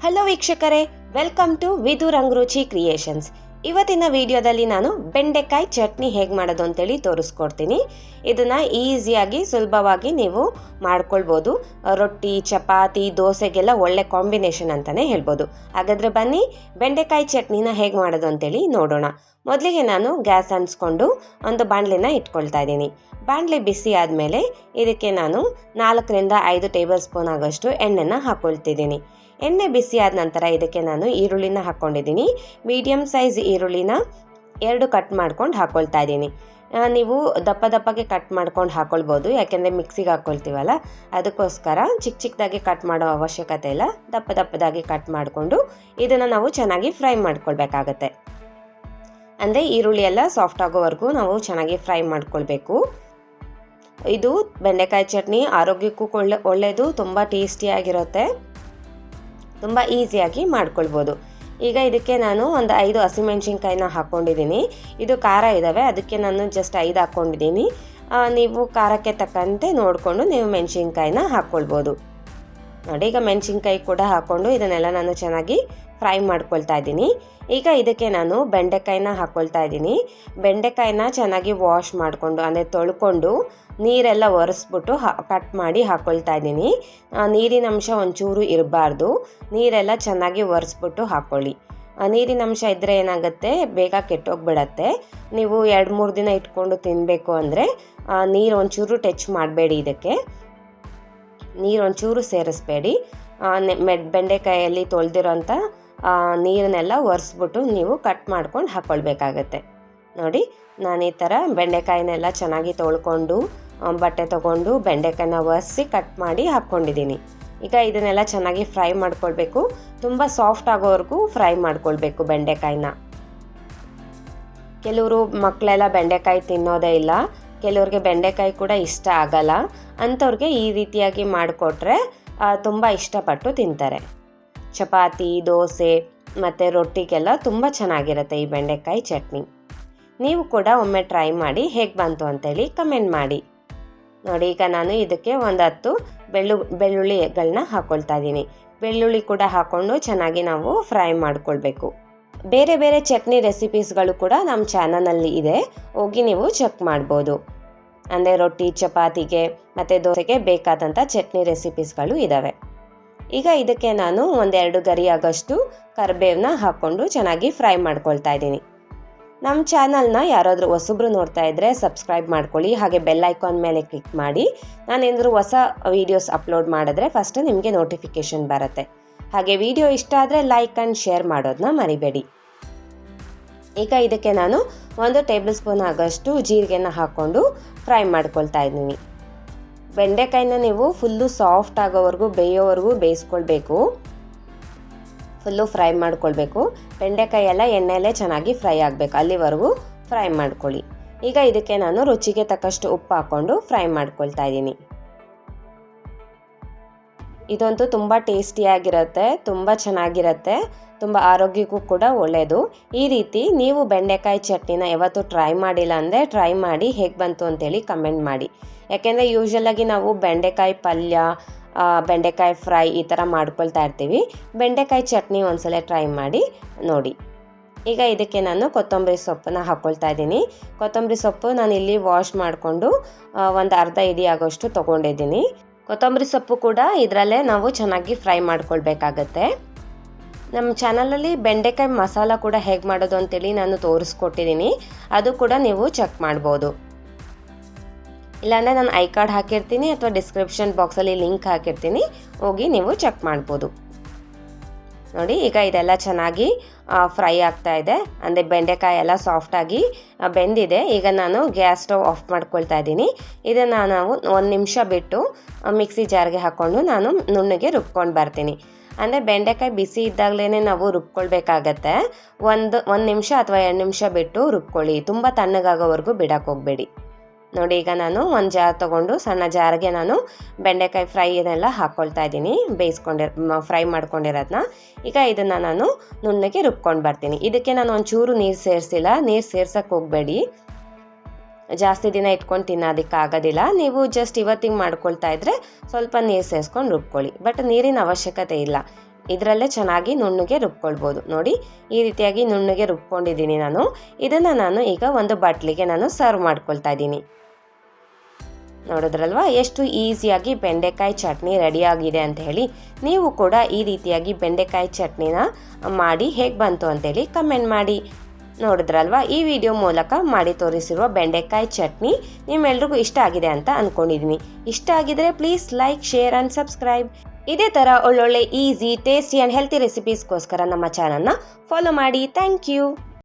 Hello ವೀಕ್ಷಕರೇ, welcome to ವಿದು ರಂಗರುಚಿ creations. ಇವತ್ತಿನ ವಿಡಿಯೋದಲ್ಲಿ ನಾನು ಬೆಂಡೆಕಾಯಿ ಚಟ್ನಿ ಹೇಗೆ ಮಾಡೋದು ಅಂತೇಳಿ ತೋರಿಸ್ಕೊಡ್ತೀನಿ. ಇದನ್ನು ಈಸಿಯಾಗಿ ಸುಲಭವಾಗಿ ನೀವು ಮಾಡ್ಕೊಳ್ಬೋದು. ರೊಟ್ಟಿ, ಚಪಾತಿ, ದೋಸೆಗೆಲ್ಲ ಒಳ್ಳೆ ಕಾಂಬಿನೇಷನ್ ಅಂತಲೇ ಹೇಳ್ಬೋದು. ಹಾಗಾದರೆ ಬನ್ನಿ ಬೆಂಡೆಕಾಯಿ ಚಟ್ನಿನ ಹೇಗೆ ಮಾಡೋದು ಅಂತೇಳಿ ನೋಡೋಣ. ಮೊದಲಿಗೆ ನಾನು ಗ್ಯಾಸ್ ಅಂಟಿಸ್ಕೊಂಡು ಒಂದು ಬಾಣಲಿನ ಇಟ್ಕೊಳ್ತಾ ಇದ್ದೀನಿ. ಬಾಣಲಿ ಬಿಸಿ ಆದಮೇಲೆ ಇದಕ್ಕೆ ನಾನು 4ರಿಂದ 5 ಟೇಬಲ್ ಸ್ಪೂನ್ ಆಗೋಷ್ಟು ಎಣ್ಣೆನ ಹಾಕ್ಕೊಳ್ತಿದ್ದೀನಿ. ಎಣ್ಣೆ ಬಿಸಿ ಆದ ನಂತರ ಇದಕ್ಕೆ ನಾನು ಈರುಳ್ಳಿನ ಹಾಕ್ಕೊಂಡಿದ್ದೀನಿ. ಮೀಡಿಯಮ್ ಸೈಜ್ ಈರುಳ್ಳಿನ 2 ಕಟ್ ಮಾಡ್ಕೊಂಡು ಹಾಕ್ಕೊಳ್ತಾ ಇದ್ದೀನಿ. ನೀವು ದಪ್ಪ ದಪ್ಪಗೆ ಕಟ್ ಮಾಡ್ಕೊಂಡು ಹಾಕ್ಕೊಳ್ಬೋದು, ಯಾಕೆಂದರೆ ಮಿಕ್ಸಿಗೆ ಹಾಕ್ಕೊಳ್ತೀವಲ್ಲ, ಅದಕ್ಕೋಸ್ಕರ ಚಿಕ್ಕ ಚಿಕ್ಕದಾಗಿ ಕಟ್ ಮಾಡೋ ಅವಶ್ಯಕತೆ ಇಲ್ಲ. ದಪ್ಪ ದಪ್ಪದಾಗಿ ಕಟ್ ಮಾಡಿಕೊಂಡು ಇದನ್ನು ನಾವು ಚೆನ್ನಾಗಿ ಫ್ರೈ ಮಾಡ್ಕೊಳ್ಬೇಕಾಗತ್ತೆ. ಅಂದರೆ ಈರುಳ್ಳಿ ಎಲ್ಲ ಸಾಫ್ಟ್ ಆಗೋವರೆಗೂ ನಾವು ಚೆನ್ನಾಗಿ ಫ್ರೈ ಮಾಡ್ಕೊಳ್ಬೇಕು. ಇದು ಬೆಂಡೆಕಾಯಿ ಚಟ್ನಿ ಆರೋಗ್ಯಕ್ಕೂ ಒಳ್ಳೆಯದು, ತುಂಬ ಟೇಸ್ಟಿಯಾಗಿರುತ್ತೆ, ತುಂಬ ಈಸಿಯಾಗಿ ಮಾಡ್ಕೊಳ್ಬೋದು. ಈಗ ಇದಕ್ಕೆ ನಾನು ಒಂದು 5 ಹಸಿಮೆಣ್ಸಿನ್ಕಾಯಿನ ಹಾಕ್ಕೊಂಡಿದ್ದೀನಿ. ಇದು ಖಾರ ಇದ್ದಾವೆ, ಅದಕ್ಕೆ ನಾನು ಜಸ್ಟ್ 5 ಹಾಕ್ಕೊಂಡಿದ್ದೀನಿ. ನೀವು ಖಾರಕ್ಕೆ ತಕ್ಕಂತೆ ನೋಡಿಕೊಂಡು ನೀವು ಮೆಣಸಿನ್ಕಾಯಿನ ಹಾಕ್ಕೊಳ್ಬೋದು. ನೋಡಿ, ಈಗ ಮೆಣಸಿನ್ಕಾಯಿ ಕೂಡ ಹಾಕ್ಕೊಂಡು ಇದನ್ನೆಲ್ಲ ನಾನು ಚೆನ್ನಾಗಿ ಫ್ರೈ ಮಾಡ್ಕೊಳ್ತಾ ಇದ್ದೀನಿ. ಈಗ ಇದಕ್ಕೆ ನಾನು ಬೆಂಡೆಕಾಯಿನ ಹಾಕ್ಕೊಳ್ತಾ ಇದ್ದೀನಿ. ಬೆಂಡೆಕಾಯಿನ ಚೆನ್ನಾಗಿ ವಾಶ್ ಮಾಡಿಕೊಂಡು, ಅಂದರೆ ತೊಳ್ಕೊಂಡು ನೀರೆಲ್ಲ ಒರೆಸ್ಬಿಟ್ಟು ಕಟ್ ಮಾಡಿ ಹಾಕ್ಕೊಳ್ತಾ ಇದ್ದೀನಿ. ನೀರಿನ ಅಂಶ ಒಂಚೂರು ಇರಬಾರ್ದು, ನೀರೆಲ್ಲ ಚೆನ್ನಾಗಿ ಒರೆಸ್ಬಿಟ್ಟು ಹಾಕ್ಕೊಳ್ಳಿ. ನೀರಿನ ಅಂಶ ಇದ್ದರೆ ಏನಾಗುತ್ತೆ, ಬೇಗ ಕೆಟ್ಟೋಗ್ಬಿಡತ್ತೆ. ನೀವು 2-3 ದಿನ ಇಟ್ಕೊಂಡು ತಿನ್ನಬೇಕು ಅಂದರೆ ನೀರು ಒಂಚೂರು ಟಚ್ ಮಾಡಬೇಡಿ, ಇದಕ್ಕೆ ನೀರು ಒಂಚೂರು ಸೇರಿಸ್ಬೇಡಿ. ಬೆಂಡೆಕಾಯಲ್ಲಿ ತೊಳೆದಿರೋಂಥ ನೀರನ್ನೆಲ್ಲ ಒರೆಸ್ಬಿಟ್ಟು ನೀವು ಕಟ್ ಮಾಡ್ಕೊಂಡು ಹಾಕ್ಕೊಳ್ಬೇಕಾಗತ್ತೆ. ನೋಡಿ, ನಾನು ಈ ಥರ ಬೆಂಡೆಕಾಯಿನೆಲ್ಲ ಚೆನ್ನಾಗಿ ತೊಳ್ಕೊಂಡು ಬಟ್ಟೆ ತೊಗೊಂಡು ಬೆಂಡೆಕಾಯಿನ ಒರೆಸಿ ಕಟ್ ಮಾಡಿ ಹಾಕ್ಕೊಂಡಿದ್ದೀನಿ. ಈಗ ಇದನ್ನೆಲ್ಲ ಚೆನ್ನಾಗಿ ಫ್ರೈ ಮಾಡ್ಕೊಳ್ಬೇಕು. ತುಂಬ ಸಾಫ್ಟ್ ಆಗೋವರೆಗೂ ಫ್ರೈ ಮಾಡ್ಕೊಳ್ಬೇಕು ಬೆಂಡೆಕಾಯಿನ. ಕೆಲವರು ಮಕ್ಕಳೆಲ್ಲ ಬೆಂಡೆಕಾಯಿ ತಿನ್ನೋದೇ ಇಲ್ಲ, ಕೆಲವ್ರಿಗೆ ಬೆಂಡೆಕಾಯಿ ಕೂಡ ಇಷ್ಟ ಆಗಲ್ಲ. ಅಂಥವ್ರಿಗೆ ಈ ರೀತಿಯಾಗಿ ಮಾಡಿಕೊಟ್ರೆ ತುಂಬ ಇಷ್ಟಪಟ್ಟು ತಿಂತಾರೆ. ಚಪಾತಿ, ದೋಸೆ ಮತ್ತು ರೊಟ್ಟಿಗೆಲ್ಲ ತುಂಬ ಚೆನ್ನಾಗಿರುತ್ತೆ ಈ ಬೆಂಡೆಕಾಯಿ ಚಟ್ನಿ. ನೀವು ಕೂಡ ಒಮ್ಮೆ ಟ್ರೈ ಮಾಡಿ ಹೇಗೆ ಬಂತು ಅಂತೇಳಿ ಕಮೆಂಟ್ ಮಾಡಿ. ನೋಡಿ, ಈಗ ನಾನು ಇದಕ್ಕೆ ಒಂದು 10 ಬೆಳ್ಳುಳ್ಳಿಗಳನ್ನ ಹಾಕ್ಕೊಳ್ತಾ ಇದ್ದೀನಿ. ಬೆಳ್ಳುಳ್ಳಿ ಕೂಡ ಹಾಕ್ಕೊಂಡು ಚೆನ್ನಾಗಿ ನಾವು ಫ್ರೈ ಮಾಡ್ಕೊಳ್ಬೇಕು. ಬೇರೆ ಬೇರೆ ಚಟ್ನಿ ರೆಸಿಪೀಸ್ಗಳು ಕೂಡ ನಮ್ಮ ಚಾನಲಲ್ಲಿ ಇದೆ, ಹೋಗಿ ನೀವು ಚೆಕ್ ಮಾಡ್ಬೋದು. ಅಂದರೆ ರೊಟ್ಟಿ, ಚಪಾತಿಗೆ ಮತ್ತು ದೋಸೆಗೆ ಬೇಕಾದಂಥ ಚಟ್ನಿ ರೆಸಿಪೀಸ್ಗಳು ಇದ್ದಾವೆ. ಈಗ ಇದಕ್ಕೆ ನಾನು 1-2 ಗರಿ ಆಗೋಷ್ಟು ಕರಿಬೇವನ್ನ ಹಾಕ್ಕೊಂಡು ಚೆನ್ನಾಗಿ ಫ್ರೈ ಮಾಡ್ಕೊಳ್ತಾ ಇದ್ದೀನಿ. ನಮ್ಮ ಚಾನಲ್ನ ಯಾರಾದರೂ ಹೊಸಬ್ರು ನೋಡ್ತಾ ಇದ್ದರೆ ಸಬ್ಸ್ಕ್ರೈಬ್ ಮಾಡ್ಕೊಳ್ಳಿ, ಹಾಗೆ ಬೆಲ್ ಐಕಾನ್ ಮೇಲೆ ಕ್ಲಿಕ್ ಮಾಡಿ. ನಾನೇನಾದರೂ ಹೊಸ ವೀಡಿಯೋಸ್ ಅಪ್ಲೋಡ್ ಮಾಡಿದ್ರೆ ಫಸ್ಟ್ ನಿಮಗೆ ನೋಟಿಫಿಕೇಷನ್ ಬರುತ್ತೆ. ಹಾಗೆ ವಿಡಿಯೋ ಇಷ್ಟ ಆದರೆ ಲೈಕ್ ಆ್ಯಂಡ್ ಶೇರ್ ಮಾಡೋದನ್ನ ಮರಿಬೇಡಿ. ಈಗ ಇದಕ್ಕೆ ನಾನು 1 ಟೇಬಲ್ ಸ್ಪೂನ್ ಆಗೋಷ್ಟು ಜೀರಿಗೆನ ಹಾಕ್ಕೊಂಡು ಫ್ರೈ ಮಾಡ್ಕೊಳ್ತಾ ಇದ್ದೀನಿ. ಬೆಂಡೆಕಾಯಿನ ನೀವು ಫುಲ್ಲು ಸಾಫ್ಟ್ ಆಗೋವರೆಗೂ ಬೇಯೋವರೆಗೂ ಬೇಯಿಸ್ಕೊಳ್ಬೇಕು, ಫುಲ್ಲು ಫ್ರೈ ಮಾಡ್ಕೊಳ್ಬೇಕು. ಬೆಂಡೆಕಾಯಿ ಎಲ್ಲ ಎಣ್ಣೆಯಲ್ಲೇ ಚೆನ್ನಾಗಿ ಫ್ರೈ ಆಗಬೇಕು, ಅಲ್ಲಿವರೆಗೂ ಫ್ರೈ ಮಾಡ್ಕೊಳ್ಳಿ. ಈಗ ಇದಕ್ಕೆ ನಾನು ರುಚಿಗೆ ತಕ್ಕಷ್ಟು ಉಪ್ಪು ಹಾಕ್ಕೊಂಡು ಫ್ರೈ ಮಾಡ್ಕೊಳ್ತಾ ಇದ್ದೀನಿ. ಇದಂತೂ ತುಂಬ ಟೇಸ್ಟಿಯಾಗಿರುತ್ತೆ, ತುಂಬ ಚೆನ್ನಾಗಿರುತ್ತೆ, ತುಂಬ ಆರೋಗ್ಯಕ್ಕೂ ಕೂಡ ಒಳ್ಳೆಯದು. ಈ ರೀತಿ ನೀವು ಬೆಂಡೆಕಾಯಿ ಚಟ್ನಿನ ಯಾವತ್ತೂ ಟ್ರೈ ಮಾಡಿಲ್ಲ ಅಂದರೆ ಟ್ರೈ ಮಾಡಿ ಹೇಗೆ ಬಂತು ಅಂತೇಳಿ ಕಮೆಂಟ್ ಮಾಡಿ. ಯಾಕೆಂದರೆ ಯೂಶ್ವಲಾಗಿ ನಾವು ಬೆಂಡೆಕಾಯಿ ಪಲ್ಯ, ಬೆಂಡೆಕಾಯಿ ಫ್ರೈ ಈ ಥರ ಮಾಡ್ಕೊಳ್ತಾ ಇರ್ತೀವಿ. ಬೆಂಡೆಕಾಯಿ ಚಟ್ನಿ ಒಂದ್ಸಲ ಟ್ರೈ ಮಾಡಿ ನೋಡಿ. ಈಗ ಇದಕ್ಕೆ ನಾನು ಕೊತ್ತಂಬರಿ ಸೊಪ್ಪನ್ನ ಹಾಕ್ಕೊಳ್ತಾ ಇದ್ದೀನಿ. ಕೊತ್ತಂಬರಿ ಸೊಪ್ಪು ನಾನಿಲ್ಲಿ ವಾಶ್ ಮಾಡಿಕೊಂಡು ಒಂದು ಅರ್ಧ ಹಿಡಿ ಆಗೋಷ್ಟು ತೊಗೊಂಡಿದ್ದೀನಿ. ಕೊತ್ತಂಬರಿ ಸೊಪ್ಪು ಕೂಡ ಇದರಲ್ಲೇ ನಾವು ಚೆನ್ನಾಗಿ ಫ್ರೈ ಮಾಡ್ಕೊಳ್ಬೇಕಾಗತ್ತೆ. ನಮ್ಮ ಚಾನಲಲ್ಲಿ ಬೆಂಡೆಕಾಯಿ ಮಸಾಲ ಕೂಡ ಹೇಗೆ ಮಾಡೋದು ಅಂತೇಳಿ ನಾನು ತೋರಿಸ್ಕೊಟ್ಟಿದ್ದೀನಿ, ಅದು ಕೂಡ ನೀವು ಚೆಕ್ ಮಾಡ್ಬೋದು. ಇಲ್ಲಾಂದರೆ ನಾನು ಐ ಕಾರ್ಡ್ ಹಾಕಿರ್ತೀನಿ ಅಥವಾ ಡಿಸ್ಕ್ರಿಪ್ಷನ್ ಬಾಕ್ಸಲ್ಲಿ ಲಿಂಕ್ ಹಾಕಿರ್ತೀನಿ, ಹೋಗಿ ನೀವು ಚೆಕ್ ಮಾಡ್ಬೋದು. ನೋಡಿ, ಈಗ ಇದೆಲ್ಲ ಚೆನ್ನಾಗಿ ಫ್ರೈ ಆಗ್ತಾ ಇದೆ, ಅಂದರೆ ಬೆಂಡೆಕಾಯಿ ಎಲ್ಲ ಸಾಫ್ಟಾಗಿ ಬೆಂದಿದೆ. ಈಗ ನಾನು ಗ್ಯಾಸ್ ಸ್ಟವ್ ಆಫ್ ಮಾಡ್ಕೊಳ್ತಾ ಇದ್ದೀನಿ. ಇದನ್ನು ನಾವು 1 ನಿಮಿಷ ಬಿಟ್ಟು ಮಿಕ್ಸಿ ಜಾರ್ಗೆ ಹಾಕ್ಕೊಂಡು ನಾನು ನುಣ್ಣಗೆ ರುಬ್ಕೊಂಡು ಬರ್ತೀನಿ. ಅಂದರೆ ಬೆಂಡೆಕಾಯಿ ಬಿಸಿ ಇದ್ದಾಗಲೇ ನಾವು ರುಬ್ಕೊಳ್ಬೇಕಾಗತ್ತೆ. ಒಂದು ನಿಮಿಷ ಅಥವಾ 2 ನಿಮಿಷ ಬಿಟ್ಟು ರುಬ್ಕೊಳ್ಳಿ, ತುಂಬ ತಣ್ಣಗಾಗೋವರೆಗೂ ಬಿಡಕ್ಕೆ ಹೋಗಬೇಡಿ. ನೋಡಿ, ಈಗ ನಾನು ಒಂದು ಜಾರ್ ತೊಗೊಂಡು ಸಣ್ಣ ಜಾರ್ಗೆ ನಾನು ಬೆಂಡೆಕಾಯಿ ಫ್ರೈನೆಲ್ಲ ಹಾಕ್ಕೊಳ್ತಾ ಇದ್ದೀನಿ, ಫ್ರೈ ಮಾಡ್ಕೊಂಡಿರೋದನ್ನ. ಈಗ ಇದನ್ನು ನಾನು ನುಣ್ಣಗೆ ರುಬ್ಕೊಂಡು ಬರ್ತೀನಿ. ಇದಕ್ಕೆ ನಾನು ಒಂಚೂರು ನೀರು ಸೇರಿಸಿಲ್ಲ, ನೀರು ಸೇರ್ಸಕ್ಕೆ ಹೋಗಬೇಡಿ, ಜಾಸ್ತಿ ದಿನ ಇಟ್ಕೊಂಡು ತಿನ್ನೋದಕ್ಕಾಗೋದಿಲ್ಲ. ನೀವು ಜಸ್ಟ್ ಇವತ್ತಿಗೆ ಮಾಡ್ಕೊಳ್ತಾ ಇದ್ದರೆ ಸ್ವಲ್ಪ ನೀರು ಸೇರಿಸ್ಕೊಂಡು ರುಬ್ಕೊಳ್ಳಿ, ಬಟ್ ನೀರಿನ ಅವಶ್ಯಕತೆ ಇಲ್ಲ. ಇದರಲ್ಲೇ ಚೆನ್ನಾಗಿ ನುಣ್ಣಗೆ ರುಬ್ಕೊಳ್ಬೋದು. ನೋಡಿ ಈ ರೀತಿಯಾಗಿ ನುಣ್ಣಗೆ ರುಬ್ಕೊಂಡಿದ್ದೀನಿ ನಾನು. ಇದನ್ನು ನಾನು ಈಗ ಒಂದು ಬಾಟ್ಲಿಗೆ ನಾನು ಸರ್ವ್ ಮಾಡ್ಕೊಳ್ತಾ ಇದ್ದೀನಿ. ನೋಡಿದ್ರಲ್ವಾ ಎಷ್ಟು ಈಸಿಯಾಗಿ ಬೆಂಡೆಕಾಯಿ ಚಟ್ನಿ ರೆಡಿಯಾಗಿದೆ ಅಂತ ಹೇಳಿ. ನೀವು ಕೂಡ ಈ ರೀತಿಯಾಗಿ ಬೆಂಡೆಕಾಯಿ ಚಟ್ನಿನ ಮಾಡಿ ಹೇಗೆ ಬಂತು ಅಂತೇಳಿ ಕಮೆಂಟ್ ಮಾಡಿ. ನೋಡಿದ್ರಲ್ವಾ ಈ ವಿಡಿಯೋ ಮೂಲಕ ಮಾಡಿ ತೋರಿಸಿರುವ ಬೆಂಡೆಕಾಯಿ ಚಟ್ನಿ ನಿಮ್ಮೆಲ್ರಿಗೂ ಇಷ್ಟ ಆಗಿದೆ ಅಂತ ಅಂದ್ಕೊಂಡಿದ್ದೀನಿ. ಇಷ್ಟ ಆಗಿದ್ರೆ please like, share and subscribe. ಇದೇ ಥರ ಒಳ್ಳೊಳ್ಳೆ ಈಸಿ, ಟೇಸ್ಟಿ ಆ್ಯಂಡ್ ಹೆಲ್ತಿ ರೆಸಿಪೀಸ್ಗೋಸ್ಕರ ನಮ್ಮ ಚಾನಲ್ನ ಫಾಲೋ ಮಾಡಿ. Thank you.